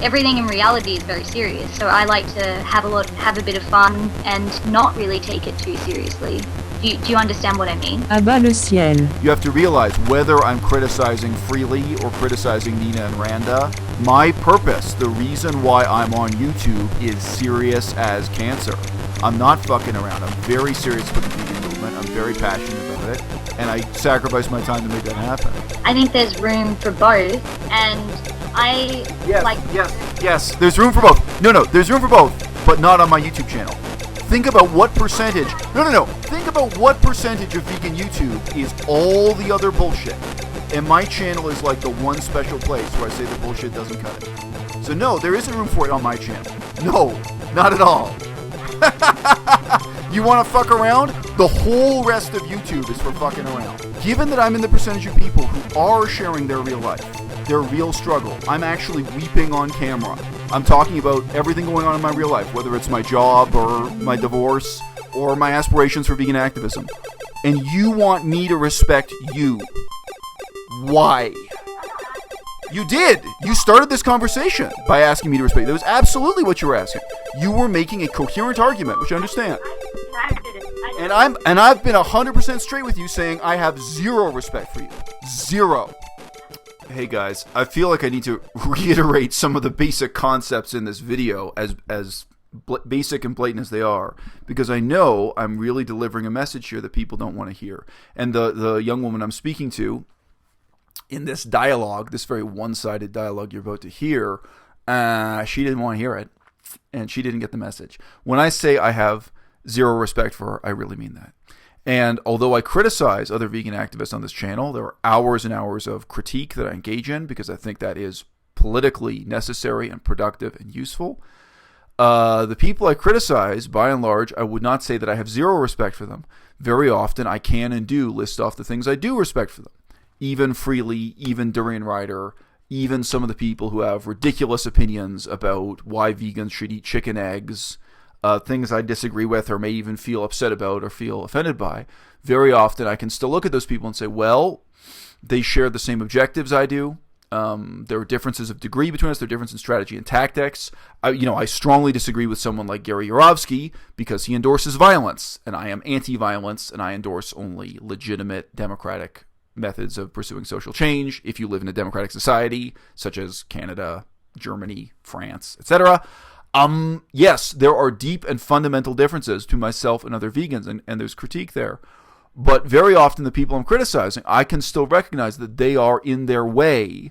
everything in reality is very serious. So I like to have a bit of fun and not really take it too seriously. Do you understand what I mean? À-bas-le-ciel. You have to realize whether I'm criticizing freely or criticizing Nina and Randa, my purpose, the reason why I'm on YouTube is serious as cancer. I'm not fucking around. I'm very serious with the vegan movement. I'm very passionate about it. And I sacrifice my time to make that happen. I think there's room for both, and Yes, there's room for both. No, there's room for both, but not on my YouTube channel. Think about what percentage, think about what percentage of vegan YouTube is all the other bullshit. And my channel is like the one special place where I say the bullshit doesn't cut it. So no, there isn't room for it on my channel. No, not at all. You want to fuck around? The whole rest of YouTube is for fucking around. Given that I'm in the percentage of people who are sharing their real life, their real struggle, I'm actually weeping on camera. I'm talking about everything going on in my real life, whether it's my job or my divorce or my aspirations for vegan activism. And you want me to respect you. Why? You did. You started this conversation by asking me to respect you. That was absolutely what you were asking. You were making a coherent argument, which I understand. And I've been 100% straight with you saying I have zero respect for you. Zero. Hey guys, I feel like I need to reiterate some of the basic concepts in this video as basic and blatant as they are, because I know I'm really delivering a message here that people don't want to hear. And the young woman I'm speaking to in this dialogue, this very one-sided dialogue you're about to hear, she didn't want to hear it, and she didn't get the message. When I say I have zero respect for her, I really mean that. And although I criticize other vegan activists on this channel, there are hours and hours of critique that I engage in because I think that is politically necessary and productive and useful. The people I criticize, by and large, I would not say that I have zero respect for them. Very often I can and do list off the things I do respect for them. Even Freely, even Durian Rider, even some of the people who have ridiculous opinions about why vegans should eat chicken eggs, things I disagree with or may even feel upset about or feel offended by. Very often I can still look at those people and say, well, they share the same objectives I do. There are differences of degree between us. There are differences in strategy and tactics. I strongly disagree with someone like Gary Yourofsky because he endorses violence, and I am anti-violence, and I endorse only legitimate democratic methods of pursuing social change if you live in a democratic society, such as Canada, Germany, France, etc. Yes, there are deep and fundamental differences to myself and other vegans, and there's critique there. But very often the people I'm criticizing, I can still recognize that they are in their way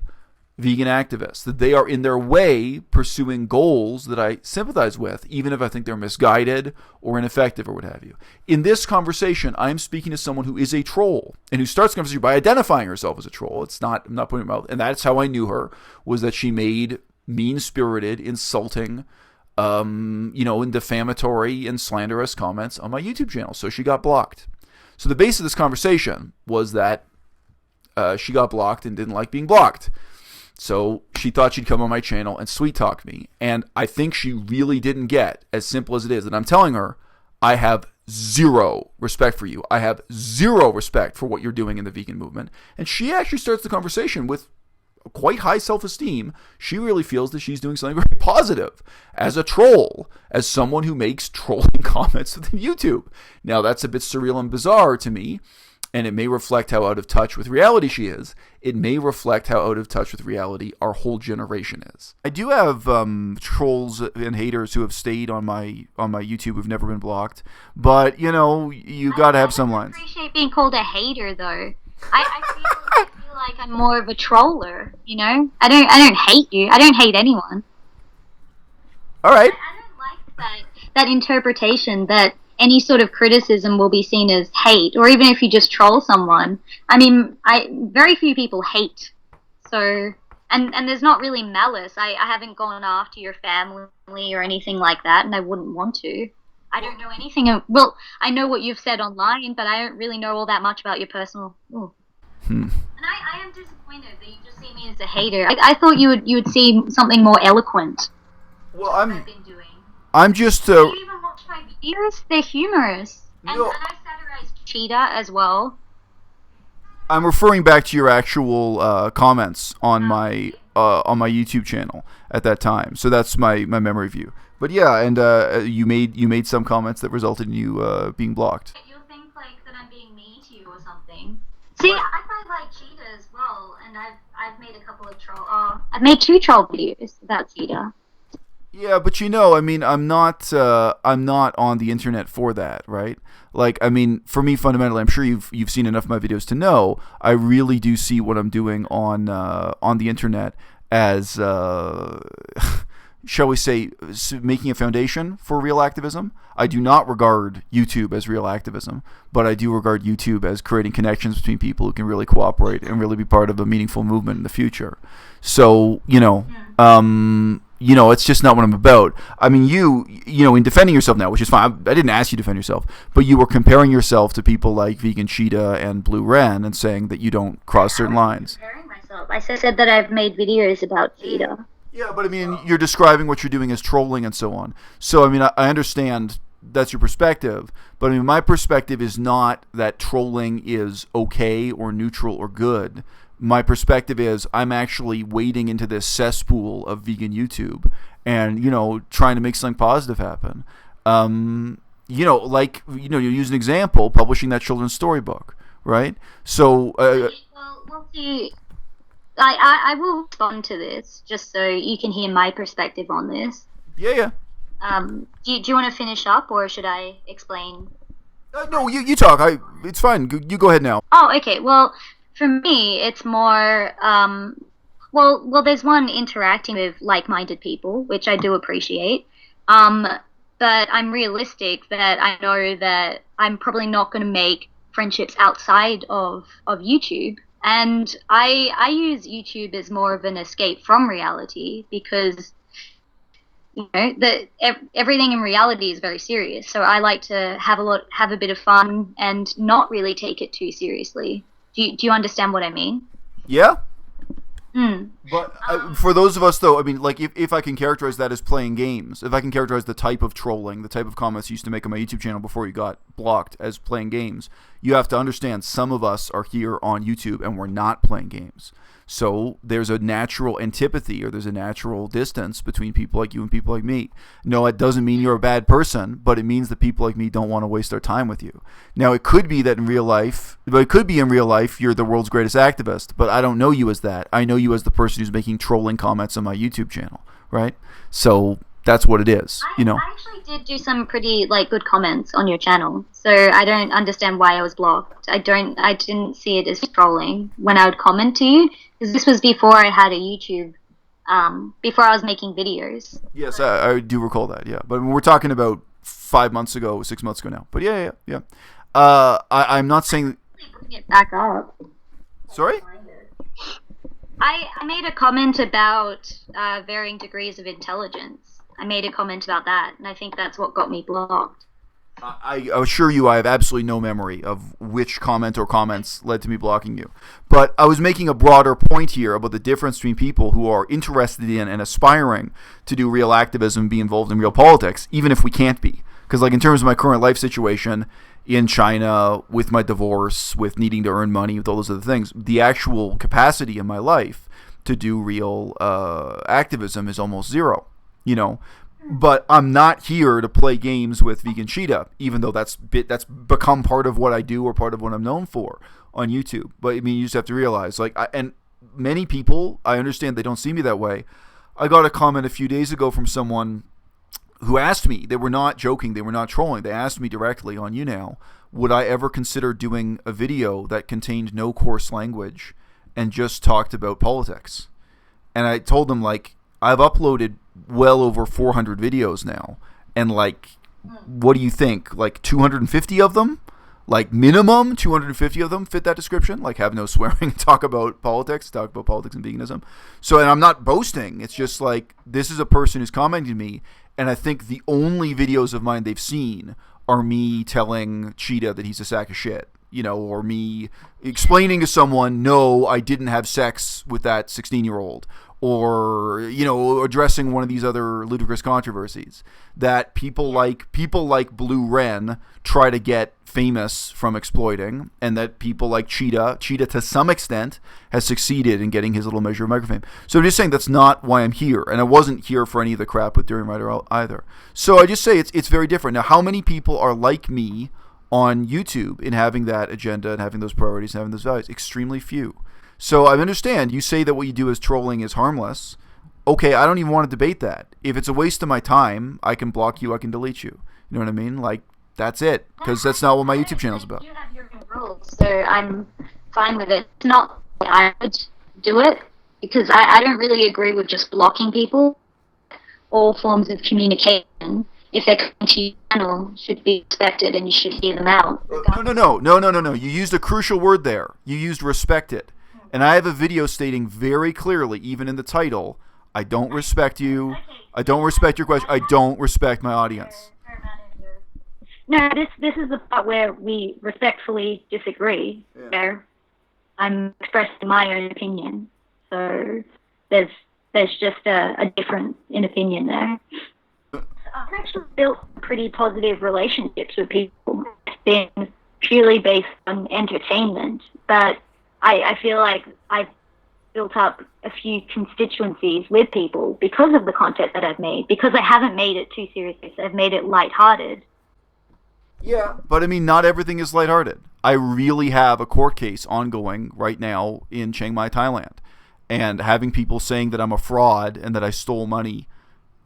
vegan activists, that they are in their way pursuing goals that I sympathize with, even if I think they're misguided or ineffective or what have you. In this conversation, I'm speaking to someone who is a troll and who starts the conversation by identifying herself as a troll. I'm not putting her mouth, and that's how I knew her, was that she made mean-spirited, insulting, and defamatory and slanderous comments on my YouTube channel. So she got blocked. So the base of this conversation was that she got blocked and didn't like being blocked. So she thought she'd come on my channel and sweet talk me. And I think she really didn't get, as simple as it is, that I'm telling her, I have zero respect for you. I have zero respect for what you're doing in the vegan movement. And she actually starts the conversation with quite high self-esteem. She really feels that she's doing something very positive as a troll, as someone who makes trolling comments within YouTube. Now, that's a bit surreal and bizarre to me, and it may reflect how out of touch with reality she is. It may reflect how out of touch with reality our whole generation is. I do have trolls and haters who have stayed on my YouTube who've never been blocked, but, you gotta have some lines. I appreciate being called a hater, though. I feel like I'm more of a troller, I don't hate you. I don't hate anyone. All right. I don't like that interpretation that any sort of criticism will be seen as hate, or even if you just troll someone. I mean, very few people hate. So, and there's not really malice. I haven't gone after your family or anything like that, and I wouldn't want to. I don't know anything. Well, I know what you've said online, but I don't really know all that much about your personal. And I am disappointed that you just see me as a hater. I thought you would see something more eloquent. Well, I've been doing. I'm just. Do you even watch my videos? They're humorous, and I satirize Cheetah as well. I'm referring back to your actual comments on my on my YouTube channel at that time. So that's my memory view. But yeah, and you made some comments that resulted in you being blocked. You'll think like that I'm being mean to you or something. See, I quite like cheetah as well, and I've made a couple of troll. I've made 2 troll videos about cheetah. Yeah, but I mean, I'm not on the internet for that, right? Like, I mean, for me, fundamentally, I'm sure you've seen enough of my videos to know I really do see what I'm doing on the internet as, shall we say, making a foundation for real activism. I do not regard YouTube as real activism, but I do regard YouTube as creating connections between people who can really cooperate and really be part of a meaningful movement in the future. So, it's just not what I'm about. I mean, in defending yourself now, which is fine. I didn't ask you to defend yourself, but you were comparing yourself to people like Vegan Cheetah and Blue Ren and saying that you don't cross certain lines. Comparing myself. I said that I've made videos about cheetah. Yeah, but I mean, you're describing what you're doing as trolling and so on. So, I mean, I understand that's your perspective, but I mean, my perspective is not that trolling is okay or neutral or good. My perspective is I'm actually wading into this cesspool of vegan YouTube and, trying to make something positive happen. You use an example, publishing that children's storybook, right? So, we'll see. I will respond to this just so you can hear my perspective on this. Yeah. Do you want to finish up, or should I explain? No, you talk. It's fine. You go ahead now. Oh, okay. Well, for me, it's more. Well, there's one, interacting with like-minded people, which I do appreciate. But I'm realistic that I know that I'm probably not going to make friendships outside of YouTube. And I use YouTube as more of an escape from reality because, everything in reality is very serious. So I like to have a bit of fun and not really take it too seriously. Do you understand what I mean? Yeah. But for those of us, though, I mean, like, if I can characterize that as playing games, if I can characterize the type of trolling, the type of comments you used to make on my YouTube channel before you got blocked as playing games, you have to understand some of us are here on YouTube and we're not playing games. So there's a natural antipathy, or there's a natural distance between people like you and people like me. No, it doesn't mean you're a bad person, but it means that people like me don't want to waste their time with you. Now, it could be that in real life, you're the world's greatest activist, but I don't know you as that. I know you as the person who's making trolling comments on my YouTube channel, right? So that's what it is, I actually did do some pretty good comments on your channel, so I don't understand why I was blocked. I didn't see it as trolling when I would comment to you, because this was before I had a YouTube, before I was making videos. Yes, I do recall that. Yeah, but we're talking about 5 months ago, 6 months ago now. But yeah. I'm not saying. Bring it back up. Sorry. I made a comment about varying degrees of intelligence. I made a comment about that, and I think that's what got me blocked. I assure you I have absolutely no memory of which comment or comments led to me blocking you. But I was making a broader point here about the difference between people who are interested in and aspiring to do real activism, be involved in real politics, even if we can't be. Because in terms of my current life situation in China, with my divorce, with needing to earn money, with all those other things, the actual capacity in my life to do real activism is almost zero. But I'm not here to play games with Vegan Cheetah, even though that's become part of what I do or part of what I'm known for on YouTube. But I mean, you just have to realize, and many people, I understand they don't see me that way. I got a comment a few days ago from someone who asked me, they were not joking, they were not trolling, they asked me directly on YouNow, would I ever consider doing a video that contained no coarse language and just talked about politics? And I told them, I've uploaded well over 400 videos now, and what do you think, 250 of them, minimum 250 of them fit that description, have no swearing, talk about politics and veganism. So, and I'm not boasting, it's just this is a person who's commenting to me, and I think the only videos of mine they've seen are me telling Cheetah that he's a sack of shit, or me explaining to someone, no, I didn't have sex with that 16-year-old, or addressing one of these other ludicrous controversies that people like Blue Wren try to get famous from exploiting, and that people like Cheetah to some extent has succeeded in getting his little measure of microfame. So I'm just saying that's not why I'm here, and I wasn't here for any of the crap with Durian Rider either. So I just say it's very different. Now, how many people are like me on YouTube in having that agenda and having those priorities and having those values? Extremely few. So I understand you say that what you do as trolling is harmless. Okay, I don't even want to debate that. If it's a waste of my time, I can block you, I can delete you. You know what I mean? Like, that's it, because that's not what my YouTube channel's about. You have your own rules, so I'm fine with it. It's not that I would do it, because I don't really agree with just blocking people. All forms of communication, if they're coming to your channel, should be respected, and you should hear them out. No. You used a crucial word there. You used respected. And I have a video stating very clearly, even in the title, I don't respect you. I don't respect your question. I don't respect my audience. No, this is the part where we respectfully disagree. Yeah. Where I'm expressing my own opinion. So there's just a difference in opinion there. I've actually built pretty positive relationships with people. It's been purely based on entertainment, but I feel like I've built up a few constituencies with people because of the content that I've made, because I haven't made it too serious. I've made it lighthearted. Yeah, but I mean, not everything is lighthearted. I really have a court case ongoing right now in Chiang Mai, Thailand, and having people saying that I'm a fraud and that I stole money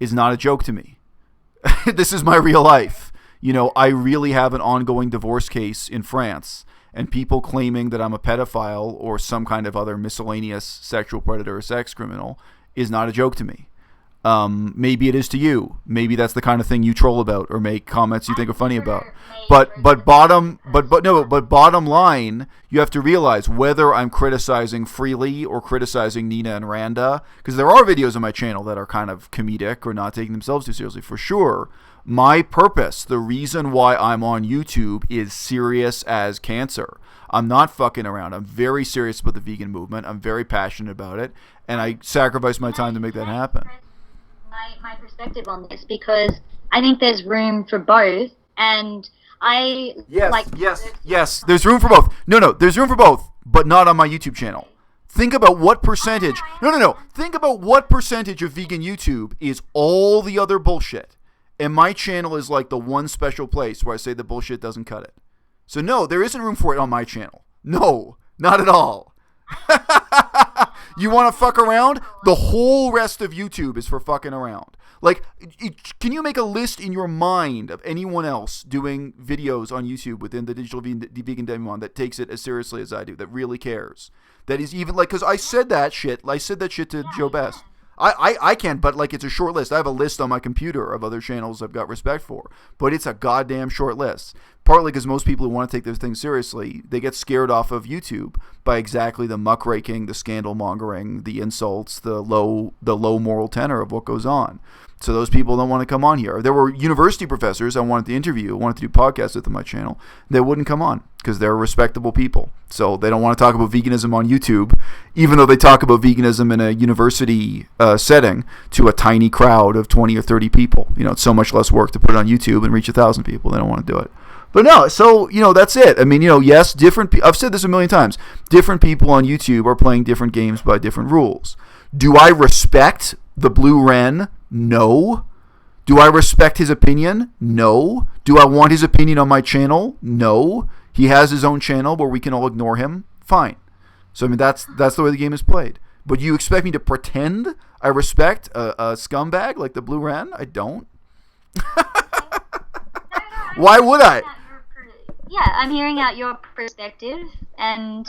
is not a joke to me. This is my real life. I really have an ongoing divorce case in France, and people claiming that I'm a pedophile or some kind of other miscellaneous sexual predator or sex criminal is not a joke to me. Maybe it is to you. Maybe that's the kind of thing you troll about or make comments you think are funny about. But bottom line, you have to realize whether I'm criticizing freely or criticizing Nina and Randa, because there are videos on my channel that are kind of comedic or not taking themselves too seriously, for sure. My purpose, the reason why I'm on YouTube, is serious as cancer. I'm not fucking around. I'm very serious about the vegan movement. I'm very passionate about it, and I sacrifice my time to make that happen. My perspective on this, because I think there's room for both, and Yes, there's room for both. No, there's room for both, but not on my YouTube channel. Think about what percentage. No. Think about what percentage of vegan YouTube is all the other bullshit. And my channel is like the one special place where I say the bullshit doesn't cut it. So no, there isn't room for it on my channel. No, not at all. You want to fuck around? The whole rest of YouTube is for fucking around. Like, can you make a list in your mind of anyone else doing videos on YouTube within the digital vegan demon that takes it as seriously as I do, that really cares? That is even like, because I said that shit to Joe Best. I can, but like, it's a short list. I have a list on my computer of other channels I've got respect for, but it's a goddamn short list. Partly because most people who want to take those things seriously, they get scared off of YouTube by exactly the muckraking, the scandal mongering, the insults, the low moral tenor of what goes on. So those people don't want to come on here. There were university professors I wanted to interview, wanted to do podcasts with on my channel. They wouldn't come on because they're respectable people. So they don't want to talk about veganism on YouTube, even though they talk about veganism in a university setting to a tiny crowd of 20 or 30 people. It's so much less work to put it on YouTube and reach 1,000 people. They don't want to do it. But no, so, that's it. I mean, yes, I've said this a million times. Different people on YouTube are playing different games by different rules. Do I respect the Blue Wren? No. Do I respect his opinion? No. Do I want his opinion on my channel? No. He has his own channel where we can all ignore him? Fine. So, I mean, that's the way the game is played. But you expect me to pretend I respect a scumbag like the Blue Wren? I don't. Why would I? Yeah, I'm hearing out your perspective, and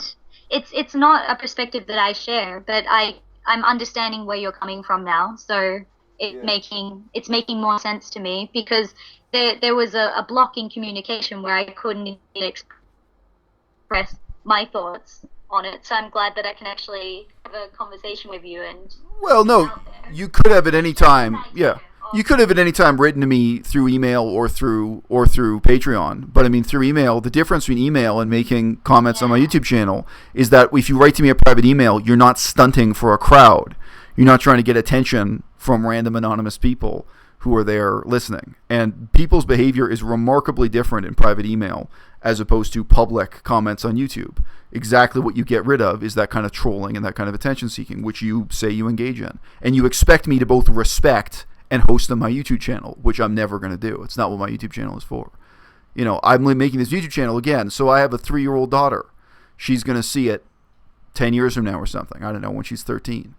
it's not a perspective that I share, but I'm understanding where you're coming from now. So it's making more sense to me, because there was a block in communication where I couldn't express my thoughts on it. So I'm glad that I can actually have a conversation with you. And well, no, you could have at any time. Yeah. You could have at any time written to me through email or through Patreon. But I mean, through email, the difference between email and making comments on my YouTube channel is that if you write to me a private email, you're not stunting for a crowd. You're not trying to get attention from random anonymous people who are there listening. And people's behavior is remarkably different in private email as opposed to public comments on YouTube. Exactly what you get rid of is that kind of trolling and that kind of attention seeking, which you say you engage in. And you expect me to both respect and host on my YouTube channel, which I'm never going to do. It's not what my YouTube channel is for. You know, I'm making this YouTube channel again, so I have a 3-year-old daughter. She's going to see it 10 years from now or something. I don't know, when she's 13.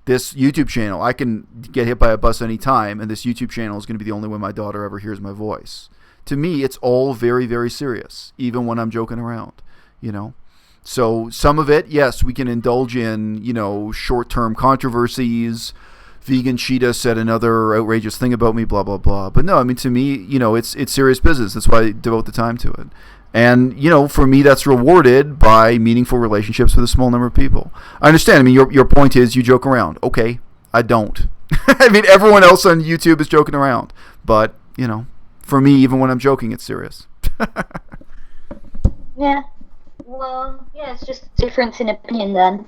This YouTube channel, I can get hit by a bus any time, and this YouTube channel is going to be the only way my daughter ever hears my voice. To me, it's all very, very serious, even when I'm joking around, you know. So some of it, yes, we can indulge in, you know, short-term controversies. Vegan Cheetah said another outrageous thing about me, blah, blah, blah. But no, I mean, to me, you know, it's serious business. That's why I devote the time to it. And, you know, for me, that's rewarded by meaningful relationships with a small number of people. I understand. I mean, your point is you joke around. Okay, I don't. I mean, everyone else on YouTube is joking around. But, you know, for me, even when I'm joking, it's serious. Yeah. Well, yeah, it's just a difference in opinion then.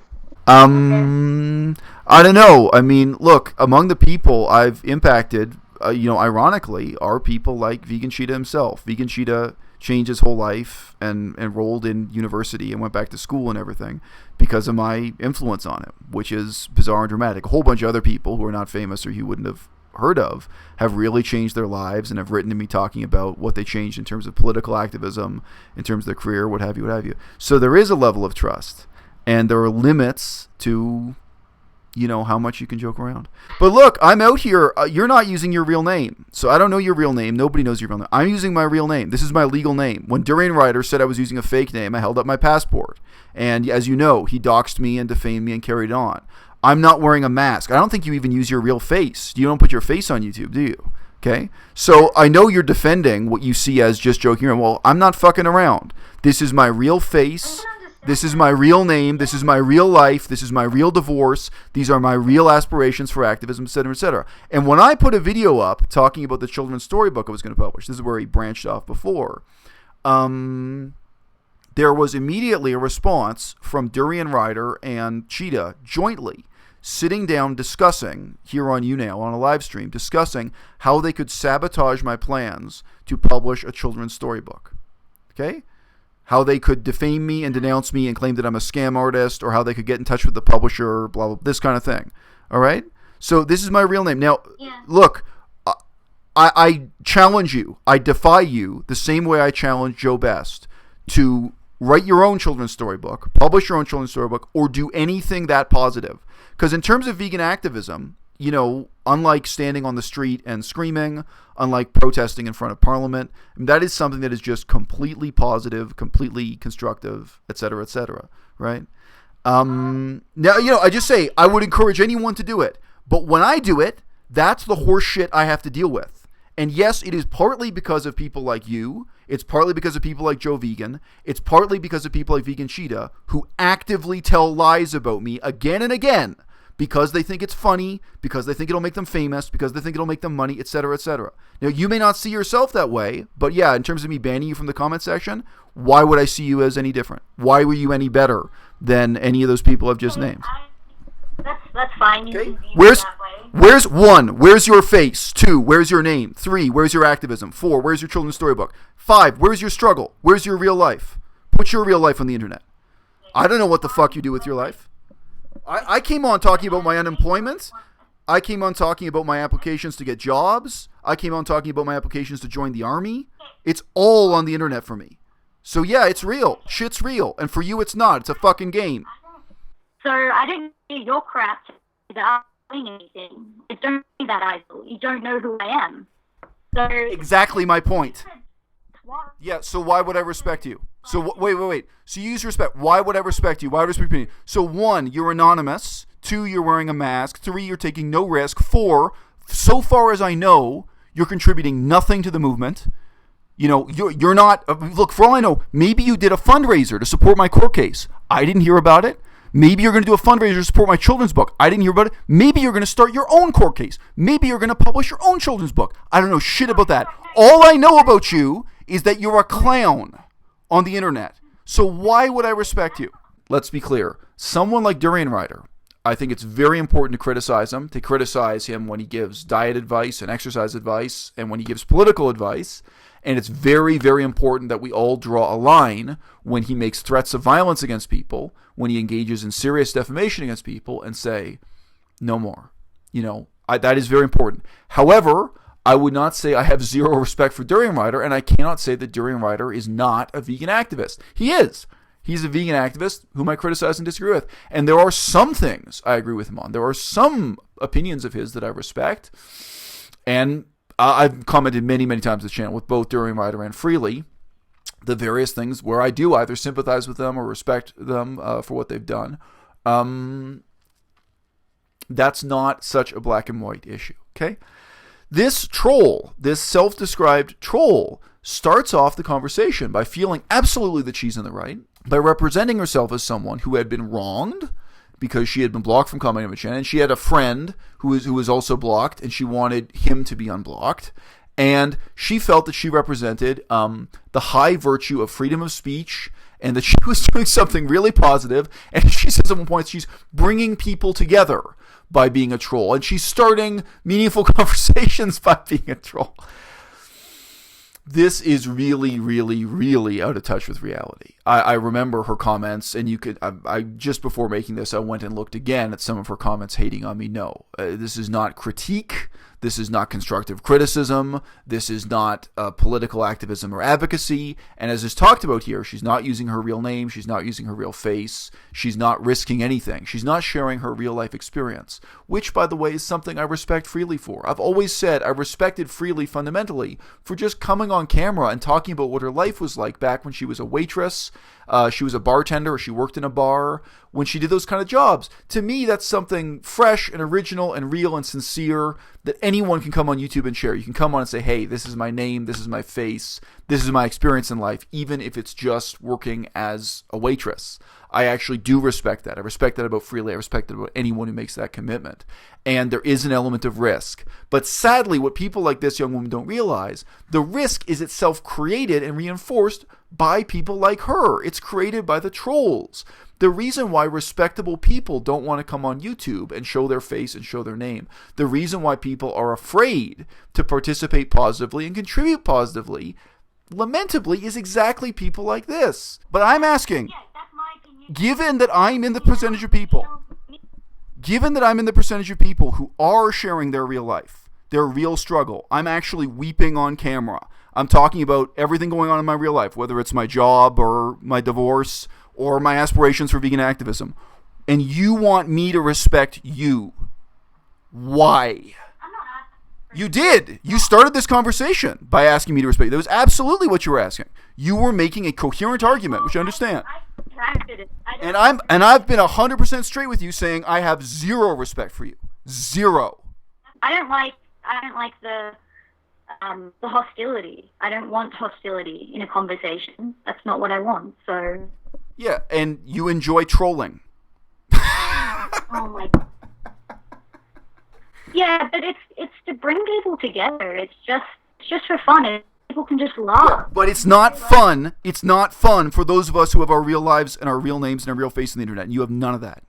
I don't know. I mean, look, among the people I've impacted, you know, ironically, are people like Vegan Cheetah himself. Vegan Cheetah changed his whole life and enrolled in university and went back to school and everything because of my influence on him, which is bizarre and dramatic. A whole bunch of other people who are not famous or you wouldn't have heard of have really changed their lives and have written to me talking about what they changed in terms of political activism, in terms of their career, what have you, what have you. So there is a level of trust, and there are limits to, you know, how much you can joke around. But look, I'm out here. You're not using your real name. So I don't know your real name. Nobody knows your real name. I'm using my real name. This is my legal name. When Durian Ryder said I was using a fake name, I held up my passport. And as you know, he doxed me and defamed me and carried on. I'm not wearing a mask. I don't think you even use your real face. You don't put your face on YouTube, do you? Okay? So I know you're defending what you see as just joking around. Well, I'm not fucking around. This is my real face. This is my real name. This is my real life. This is my real divorce. These are my real aspirations for activism, etc., etc. And when I put a video up talking about the children's storybook I was going to publish, this is where he branched off before, there was immediately a response from Durian Ryder and Cheetah jointly sitting down discussing, here on YouNow on a live stream, discussing how they could sabotage my plans to publish a children's storybook. Okay? How they could defame me and denounce me and claim that I'm a scam artist, or how they could get in touch with the publisher, blah, blah, this kind of thing. All right? So this is my real name. Now, look, I challenge you. I defy you the same way I challenge Joe Best to write your own children's storybook, publish your own children's storybook, or do anything that positive. Because in terms of vegan activism, you know, unlike standing on the street and screaming, unlike protesting in front of Parliament, that is something that is just completely positive, completely constructive, etc., right? Now, you know, I just say I would encourage anyone to do it. But when I do it, that's the horse shit I have to deal with. And yes, it is partly because of people like you. It's partly because of people like Joe Vegan. It's partly because of people like Vegan Cheetah who actively tell lies about me again and again because they think it's funny, because they think it'll make them famous, because they think it'll make them money, etc., etc. Now, you may not see yourself that way, but yeah, in terms of me banning you from the comment section, why would I see you as any different? Why were you any better than any of those people I've just named? That's fine. You okay. can view it that way. Where's 1? Where's your face? 2? Where's your name? 3? Where's your activism? 4? Where's your children's storybook? 5? Where's your struggle? Where's your real life? Put your real life on the internet. I don't know what the fuck you do with your life. I came on talking about my unemployment. I came on talking about my applications to get jobs. I came on talking about my applications to join the army. It's all on the internet for me. So yeah, it's real. Shit's real. And for you, it's not. It's a fucking game. So I don't hear your crap without doing anything. I don't see that either. You don't know who I am. So exactly my point. Yeah, so why would I respect you? So wait. So you use respect. Why would I respect you? Why would I respect you? So 1, you're anonymous. 2, you're wearing a mask. 3, you're taking no risk. 4, so far as I know, you're contributing nothing to the movement. You know, you're not. Look, for all I know, maybe you did a fundraiser to support my court case. I didn't hear about it. Maybe you're going to do a fundraiser to support my children's book. I didn't hear about it. Maybe you're going to start your own court case. Maybe you're going to publish your own children's book. I don't know shit about that. All I know about you is that you're a clown on the internet. So why would I respect you? Let's be clear. Someone like Durian Rider, I think it's very important to criticize him when he gives diet advice and exercise advice and when he gives political advice. And it's very, very important that we all draw a line when he makes threats of violence against people, when he engages in serious defamation against people, and say, no more. That is very important. However, I would not say I have zero respect for Durian Rider, and I cannot say that Durian Rider is not a vegan activist. He is. He's a vegan activist whom I criticize and disagree with. And there are some things I agree with him on. There are some opinions of his that I respect. And I've commented many, many times on the channel with both Durian Rider and Freely, the various things where I do either sympathize with them or respect them for what they've done. That's not such a black and white issue, okay? This troll, this self-described troll, starts off the conversation by feeling absolutely that she's in the right, by representing herself as someone who had been wronged because she had been blocked from commenting on the channel, and she had a friend who was also blocked, and she wanted him to be unblocked, and she felt that she represented the high virtue of freedom of speech, and that she was doing something really positive, and she says at one point she's bringing people together by being a troll, and she's starting meaningful conversations by being a troll. This is really, really, really out of touch with reality. I remember her comments, and I just before making this, I went and looked again at some of her comments hating on me. No, this is not critique. This is not constructive criticism. This is not political activism or advocacy. And as is talked about here, she's not using her real name. She's not using her real face. She's not risking anything. She's not sharing her real life experience, which, by the way, is something I respect Freely for. I've always said I respected Freely fundamentally for just coming on camera and talking about what her life was like back when she was a waitress, she was a bartender, or she worked in a bar, when she did those kind of jobs. To me, that's something fresh and original and real and sincere that anyone can come on YouTube and share. You can come on and say, hey, this is my name, this is my face, this is my experience in life, even if it's just working as a waitress. I actually do respect that. I respect that about Freely. I respect that about anyone who makes that commitment. And there is an element of risk. But sadly, what people like this young woman don't realize, the risk is itself created and reinforced by people like her. It's created by the trolls. The reason why respectable people don't want to come on YouTube and show their face and show their name, the reason why people are afraid to participate positively and contribute positively, lamentably, is exactly people like this. But I'm asking, given that I'm in the percentage of people who are sharing their real life, their real struggle, I'm actually weeping on camera. I'm talking about everything going on in my real life, whether it's my job or my divorce or my aspirations for vegan activism. And you want me to respect you. Why? You did. You started this conversation by asking me to respect you. That was absolutely what you were asking. You were making a coherent argument, which I understand. And I've been 100% straight with you, saying I have zero respect for you. Zero. I don't like the hostility. I don't want hostility in a conversation. That's not what I want. So. Yeah, and you enjoy trolling. Oh my God. Yeah, but it's to bring people together. It's just for fun. People can just laugh. Yeah, but it's not fun. It's not fun for those of us who have our real lives and our real names and our real face on the internet. And you have none of that.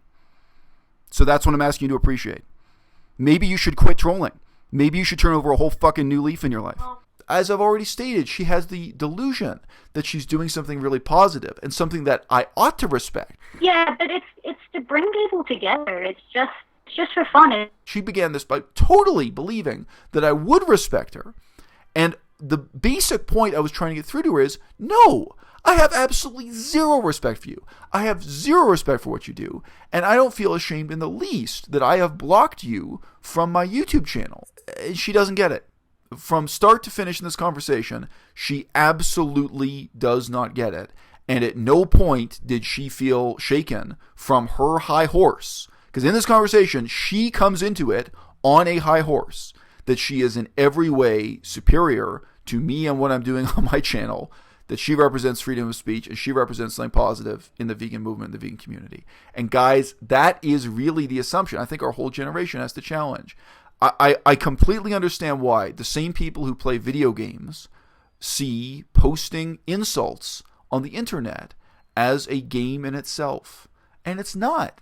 So that's what I'm asking you to appreciate. Maybe you should quit trolling. Maybe you should turn over a whole fucking new leaf in your life. As I've already stated, she has the delusion that she's doing something really positive and something that I ought to respect. Yeah, but it's to bring people together. It's just for fun. She began this by totally believing that I would respect her. And the basic point I was trying to get through to her is, no, I have absolutely zero respect for you. I have zero respect for what you do. And I don't feel ashamed in the least that I have blocked you from my YouTube channel. She doesn't get it. From start to finish in this conversation, she absolutely does not get it. And at no point did she feel shaken from her high horse. Because in this conversation, she comes into it on a high horse, that she is in every way superior to me and what I'm doing on my channel, that she represents freedom of speech and she represents something positive in the vegan movement, the vegan community. And guys, that is really the assumption I think our whole generation has to challenge. I completely understand why the same people who play video games see posting insults on the internet as a game in itself. And it's not.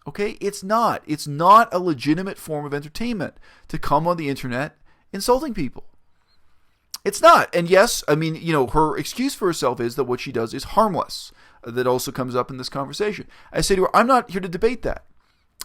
Okay? It's not. It's not a legitimate form of entertainment to come on the internet insulting people. It's not. And yes, I mean, her excuse for herself is that what she does is harmless. That also comes up in this conversation. I say to her, I'm not here to debate that.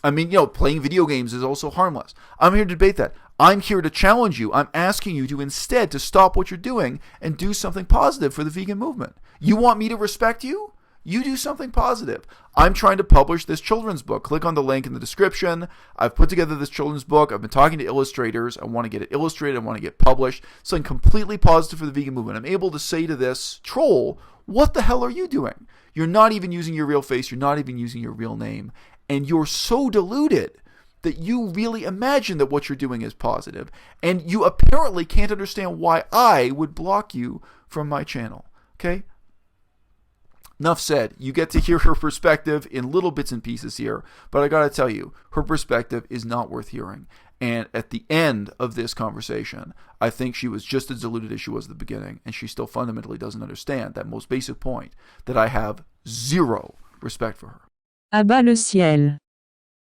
I mean, playing video games is also harmless. I'm here to debate that. I'm here to challenge you. I'm asking you to instead to stop what you're doing and do something positive for the vegan movement. You want me to respect you? You do something positive. I'm trying to publish this children's book. Click on the link in the description. I've put together this children's book. I've been talking to illustrators. I want to get it illustrated. I want to get published. Something completely positive for the vegan movement. I'm able to say to this troll, what the hell are you doing? You're not even using your real face. You're not even using your real name. And you're so deluded that you really imagine that what you're doing is positive. And you apparently can't understand why I would block you from my channel. Okay? Enough said. You get to hear her perspective in little bits and pieces here. But I gotta tell you, her perspective is not worth hearing. And at the end of this conversation, I think she was just as deluded as she was at the beginning. And she still fundamentally doesn't understand that most basic point, that I have zero respect for her. À-bas-le-ciel.